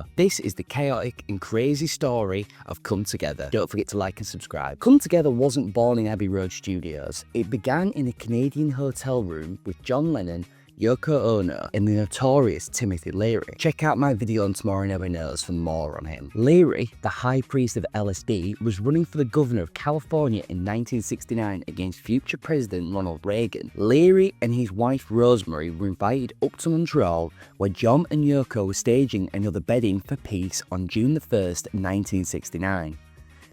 demo. This is the chaotic and crazy story of Come Together. Don't forget to like and subscribe. Come Together wasn't born in Abbey Road Studios. It began in a Canadian hotel room with John Lennon, Yoko Ono, and the notorious Timothy Leary. Check out my video on Tomorrow Never Knows for more on him. Leary, the high priest of LSD, was running for the governor of California in 1969 against future President Ronald Reagan. Leary and his wife Rosemary were invited up to Montreal, where John and Yoko were staging another Bedding for Peace on June 1st, 1969.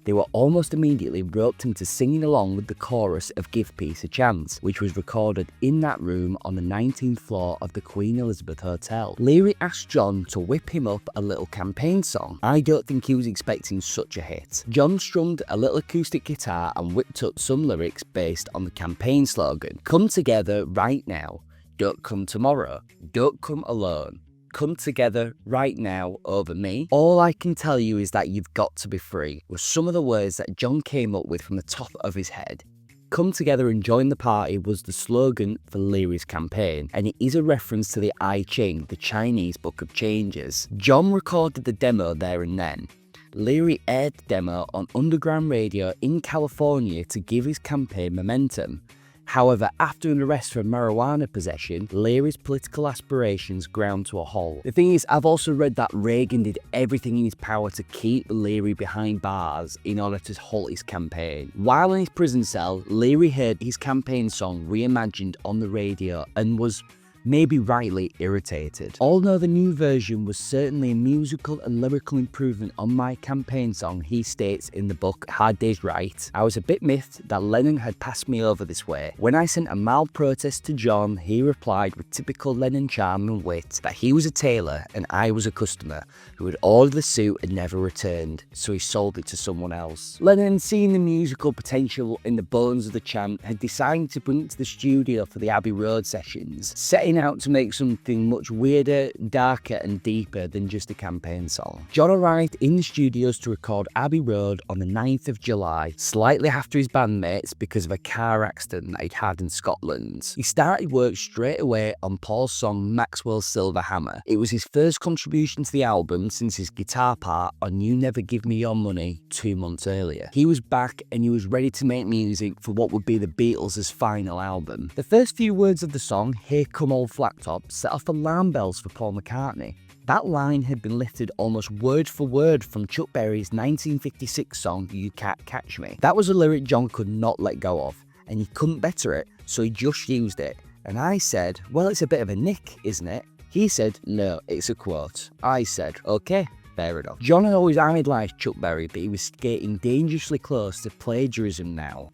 They were almost immediately roped into singing along with the chorus of Give Peace a Chance, which was recorded in that room on the 19th floor of the Queen Elizabeth Hotel. Leary asked John to whip him up a little campaign song. I don't think he was expecting such a hit. John strummed a little acoustic guitar and whipped up some lyrics based on the campaign slogan, "Come together right now, don't come tomorrow, don't come alone. Come together right now over me. All I can tell you is that you've got to be free," were some of the words that John came up with from the top of his head. Come together and join the party was the slogan for Leary's campaign, and it is a reference to the I Ching, the Chinese Book of Changes. John recorded the demo there and then. Leary aired the demo on underground radio in California to give his campaign momentum. However, after an arrest for marijuana possession, Leary's political aspirations ground to a halt. The thing is, I've also read that Reagan did everything in his power to keep Leary behind bars in order to halt his campaign. While in his prison cell, Leary heard his campaign song reimagined on the radio and was maybe rightly irritated. Although the new version was certainly a musical and lyrical improvement on my campaign song, he states in the book Hard Day's Right, "I was a bit miffed that Lennon had passed me over this way. When I sent a mild protest to John, he replied with typical Lennon charm and wit that he was a tailor and I was a customer who had ordered the suit and never returned, so he sold it to someone else." Lennon, seeing the musical potential in the bones of the chant, had decided to bring it to the studio for the Abbey Road sessions, setting out to make something much weirder, darker and deeper than just a campaign song. John arrived in the studios to record Abbey Road on the 9th of July, slightly after his bandmates because of a car accident that he'd had in Scotland. He started work straight away on Paul's song Maxwell's Silver Hammer. It was his first contribution to the album since his guitar part on You Never Give Me Your Money 2 months earlier. He was back and he was ready to make music for what would be the Beatles' final album. The first few words of the song, "Here Come Old Flattop," set off alarm bells for Paul McCartney. That line had been lifted almost word for word from Chuck Berry's 1956 song You Can't Catch Me. That was a lyric John could not let go of, and he couldn't better it, so he just used it. And I said, "Well, it's a bit of a nick, isn't it?" He said, "No, it's a quote." I said, "Okay, fair enough." John had always idolised Chuck Berry, but he was skating dangerously close to plagiarism now.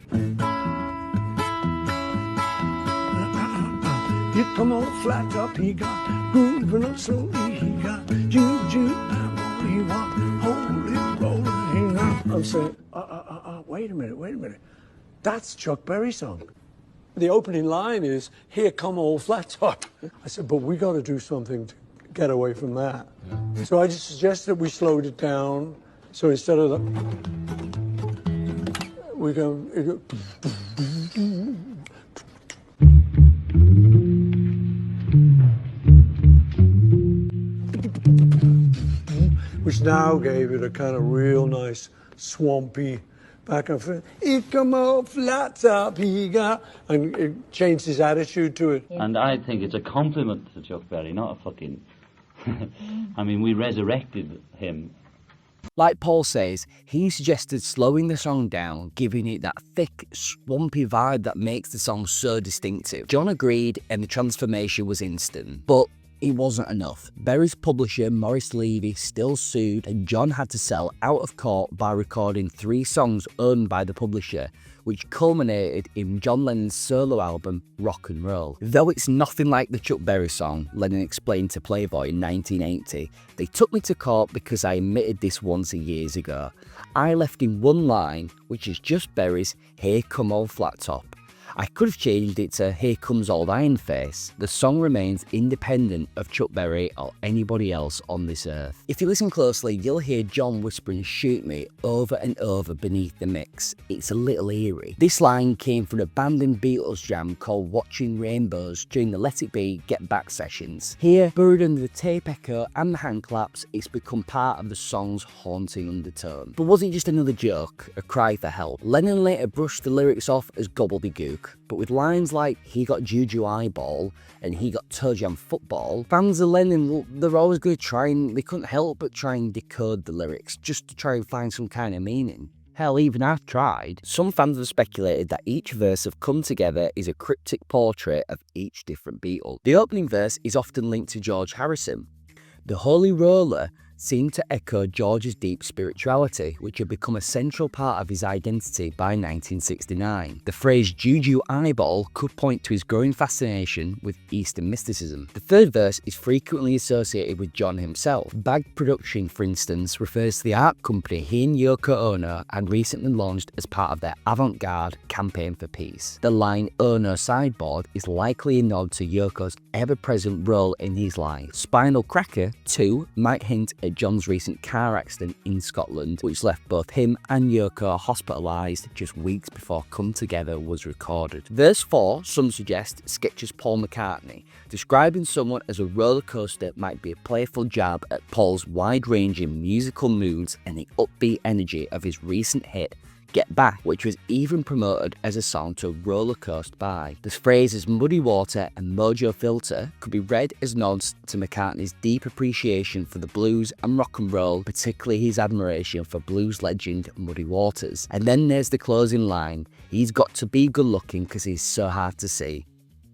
Here come Old Flattop, he got grooving up slowly, he got juju, and what he want, holy rolling up. I'm saying, wait a minute. That's Chuck Berry's song. The opening line is, "Here come Old Flattop." I said, but we got to do something to get away from that. So I just suggested we slowed it down. So instead of the, we go, which now gave it a kind of real nice swampy back and forth. "Here come Old Flattop, he got," and it changed his attitude to it. And I think it's a compliment to Chuck Berry, not a fucking... I mean, we resurrected him. Like Paul says, he suggested slowing the song down, giving it that thick, swampy vibe that makes the song so distinctive. John agreed and the transformation was instant. But it wasn't enough. Berry's publisher, Maurice Levy, still sued, and John had to sell out of court by recording 3 songs owned by the publisher, which culminated in John Lennon's solo album, Rock and Roll. Though it's nothing like the Chuck Berry song, Lennon explained to Playboy in 1980, "They took me to court because I admitted this once years ago. I left in one line, which is just Berry's 'Here Come Old Flattop.' I could have changed it to Here Comes Old Iron Face. The song remains independent of Chuck Berry or anybody else on this earth. If you listen closely, you'll hear John whispering "shoot me" over and over beneath the mix. It's a little eerie. This line came from an abandoned Beatles jam called Watching Rainbows during the Let It Be Get Back sessions. Here, buried under the tape echo and the hand claps, it's become part of the song's haunting undertone. But was it just another joke, a cry for help? Lennon later brushed the lyrics off as gobbledygook, but with lines like "he got juju eyeball" and "he got toe jam football," fans of Lennon, they're always going to try and, they couldn't help but try and decode the lyrics just to try and find some kind of meaning. Hell, even I've tried. Some fans have speculated that each verse of Come Together is a cryptic portrait of each different Beatle. The opening verse is often linked to George Harrison. The Holy Roller seemed to echo George's deep spirituality, which had become a central part of his identity by 1969. The phrase "juju eyeball" could point to his growing fascination with Eastern mysticism. The third verse is frequently associated with John himself. Bag Production, for instance, refers to the art company he and Yoko Ono had recently launched as part of their avant-garde campaign for peace. The line "Ono sideboard" is likely a nod to Yoko's ever-present role in his life. Spinal Cracker, too, might hint at John's recent car accident in Scotland, which left both him and Yoko hospitalised just weeks before Come Together was recorded. Verse 4, some suggest, sketches Paul McCartney. Describing someone as a roller coaster might be a playful jab at Paul's wide-ranging musical moods and the upbeat energy of his recent hit Get Back, which was even promoted as a song to roller coaster by. The phrases Muddy Water and Mojo Filter could be read as nods to McCartney's deep appreciation for the blues and rock and roll, particularly his admiration for blues legend Muddy Waters. And then there's the closing line, "He's got to be good looking because he's so hard to see."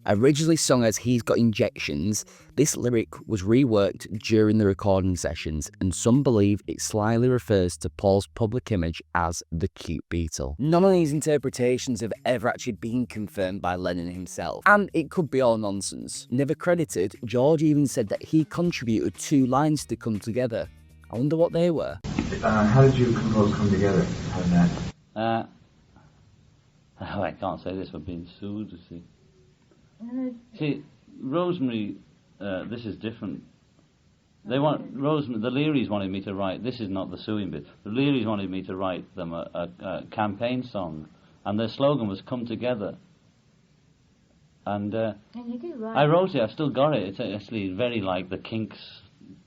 Originally sung as "He's Got Injections," this lyric was reworked during the recording sessions, and some believe it slyly refers to Paul's public image as the cute Beatle. None of these interpretations have ever actually been confirmed by Lennon himself, and it could be all nonsense. Never credited, George even said that he contributed 2 lines to Come Together. I wonder what they were. How did you compose Come Together? How did that? I can't say this, we're being sued, you see. See, Rosemary, this is different. They want Rosemary. The Learys wanted me to write. This is not the suing bit. The Learys wanted me to write them a campaign song, and their slogan was "Come Together." And you do, right? I wrote it. I've still got it. It's actually very like the Kinks'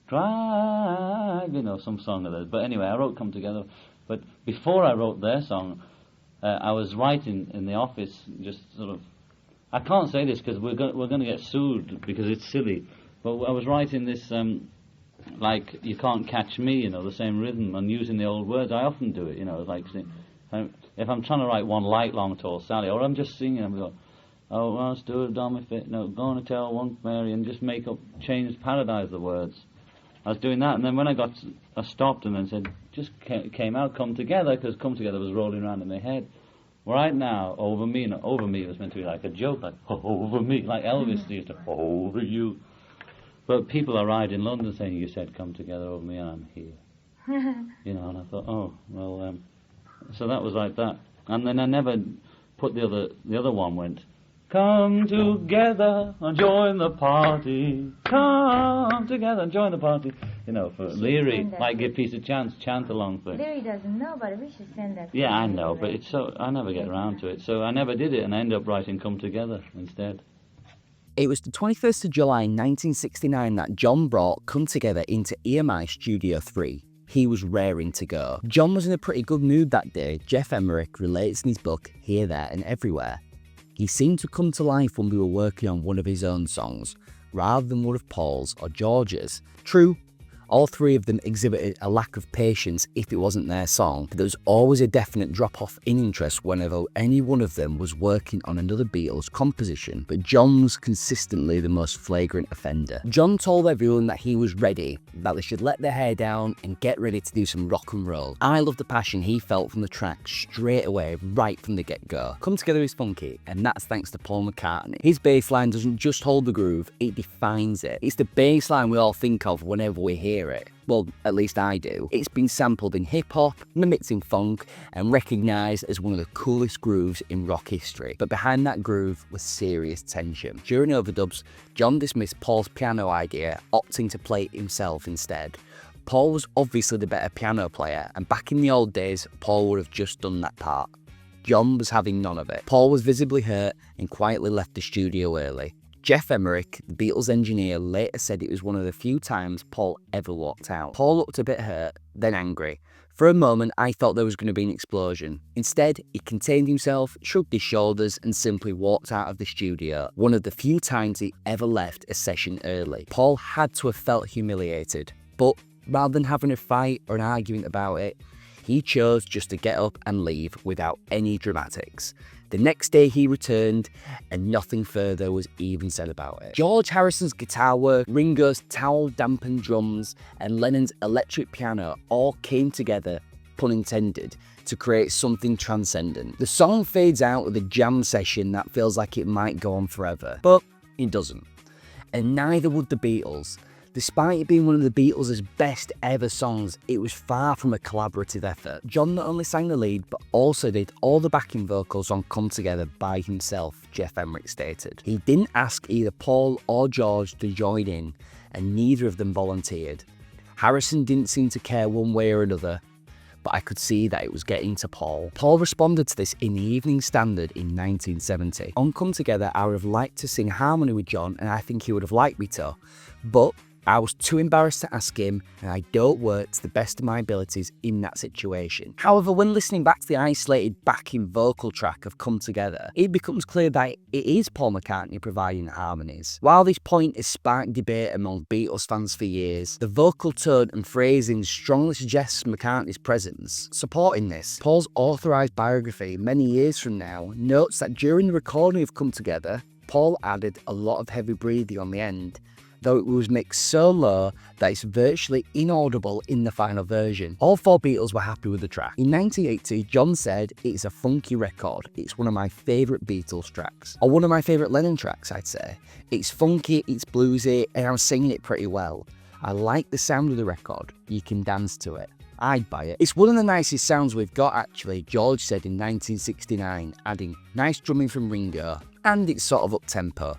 "Drive," some song of theirs. But anyway, I wrote "Come Together." But before I wrote their song, I was writing in the office, just sort of. I can't say this because we're going to get sued because it's silly. But I was writing this like "You Can't Catch Me," the same rhythm, and using the old words. I often do it, like if I'm trying to write "One Light Long Tall Sally," or I'm just singing, I'm going, "Oh, I stood on my feet, going to tell one Mary," and just make up, change paradise the words. I was doing that, and then when I stopped and then said, just came out "Come Together," because "Come Together" was rolling around in my head. Right now, over me was meant to be like a joke, like over me, like Elvis used to, over you. But people arrived in London saying, "You said come together over me and I'm here." And I thought, oh, well, so that was like that. And then I never put the other one went, "Come together and join the party, come together and join the party." For Leary, like "Give Peace a Chance," chant along thing. Leary doesn't know, but we should send that. Yeah, I know, but it's so I never get around to it. So I never did it, and I ended up writing "Come Together" instead. It was the 21st of July 1969 that John brought Come Together into EMI Studio 3. He was raring to go. John was in a pretty good mood that day. Jeff Emmerich relates in his book Here, There and Everywhere. He seemed to come to life when we were working on one of his own songs, rather than one of Paul's or George's. True, all 3 of them exhibited a lack of patience if it wasn't their song, but there was always a definite drop-off in interest whenever any one of them was working on another Beatles composition, but John was consistently the most flagrant offender. John told everyone that he was ready, that they should let their hair down and get ready to do some rock and roll. I love the passion he felt from the track straight away, right from the get-go. Come Together is funky, and that's thanks to Paul McCartney. His bass line doesn't just hold the groove, it defines it. It's the bass line we all think of whenever we hear it. Well, at least I do. It's been sampled in hip-hop, mimicked in funk, and recognised as one of the coolest grooves in rock history. But behind that groove was serious tension. During overdubs, John dismissed Paul's piano idea, opting to play it himself instead. Paul was obviously the better piano player, and back in the old days, Paul would have just done that part. John was having none of it. Paul was visibly hurt and quietly left the studio early. Geoff Emerick, the Beatles engineer, later said it was one of the few times Paul ever walked out. Paul looked a bit hurt, then angry. For a moment, I thought there was going to be an explosion. Instead, he contained himself, shrugged his shoulders, and simply walked out of the studio, one of the few times he ever left a session early. Paul had to have felt humiliated, but rather than having a fight or an argument about it, he chose just to get up and leave without any dramatics. The next day he returned, and nothing further was even said about it. George Harrison's guitar work, Ringo's towel-dampened drums, and Lennon's electric piano all came together, pun intended, to create something transcendent. The song fades out with a jam session that feels like it might go on forever, but it doesn't. And neither would the Beatles. Despite it being one of the Beatles' best ever songs, it was far from a collaborative effort. John not only sang the lead, but also did all the backing vocals on Come Together by himself, Geoff Emerick stated. He didn't ask either Paul or George to join in, and neither of them volunteered. Harrison didn't seem to care one way or another, but I could see that it was getting to Paul. Paul responded to this in the Evening Standard in 1970. On Come Together, I would have liked to sing harmony with John, and I think he would have liked me to, but I was too embarrassed to ask him, and I don't work to the best of my abilities in that situation. However, when listening back to the isolated backing vocal track of Come Together, it becomes clear that it is Paul McCartney providing the harmonies. While this point has sparked debate among Beatles fans for years, the vocal tone and phrasing strongly suggests McCartney's presence. Supporting this, Paul's authorised biography many years from now notes that during the recording of Come Together, Paul added a lot of heavy breathing on the end, though it was mixed so low that it's virtually inaudible in the final version. All four Beatles were happy with the track. In 1980, John said, "It's a funky record. It's one of my favourite Beatles tracks." Or one of my favourite Lennon tracks, I'd say. It's funky, it's bluesy, and I'm singing it pretty well. I like the sound of the record. You can dance to it. I'd buy it. It's one of the nicest sounds we've got, actually, George said in 1969, adding, "Nice drumming from Ringo, and it's sort of up-tempo.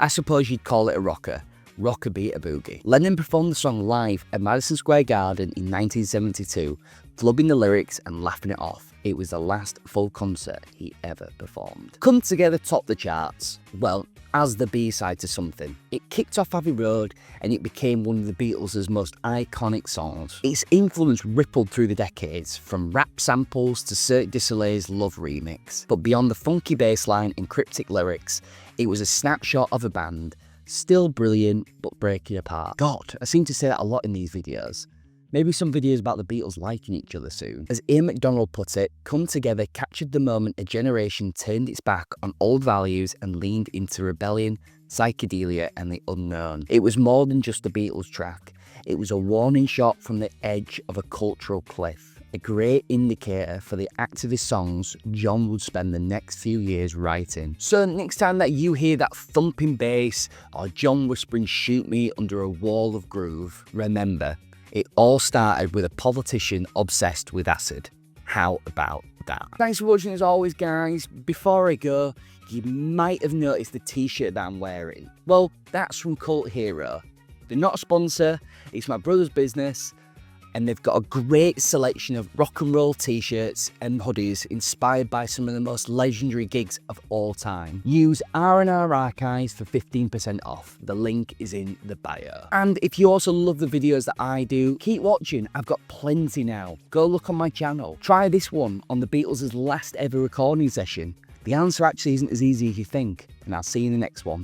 I suppose you'd call it a rocker. Rock a beat a boogie." Lennon performed the song live at Madison Square Garden in 1972, flubbing the lyrics and laughing it off. It was the last full concert he ever performed. Come Together topped the charts, well, as the B-side to something. It kicked off Abbey Road, and it became one of the Beatles' most iconic songs. Its influence rippled through the decades, from rap samples to Cirque du Soleil's Love remix. But beyond the funky bassline and cryptic lyrics, it was a snapshot of a band, still brilliant, but breaking apart. God, I seem to say that a lot in these videos. Maybe some videos about the Beatles liking each other soon. As Ian MacDonald put it, Come Together captured the moment a generation turned its back on old values and leaned into rebellion, psychedelia, and the unknown. It was more than just a Beatles track. It was a warning shot from the edge of a cultural cliff. A great indicator for the activist songs John would spend the next few years writing. So next time that you hear that thumping bass or John whispering "shoot me" under a wall of groove, remember, it all started with a politician obsessed with acid. How about that? Thanks for watching as always, guys. Before I go, you might have noticed the t-shirt that I'm wearing. Well, that's from Cult Hero. They're not a sponsor, it's my brother's business, and they've got a great selection of rock and roll t-shirts and hoodies inspired by some of the most legendary gigs of all time. Use R&R Archives for 15% off. The link is in the bio. And if you also love the videos that I do, keep watching. I've got plenty now. Go look on my channel. Try this one on the Beatles' last ever recording session. The answer actually isn't as easy as you think, and I'll see you in the next one.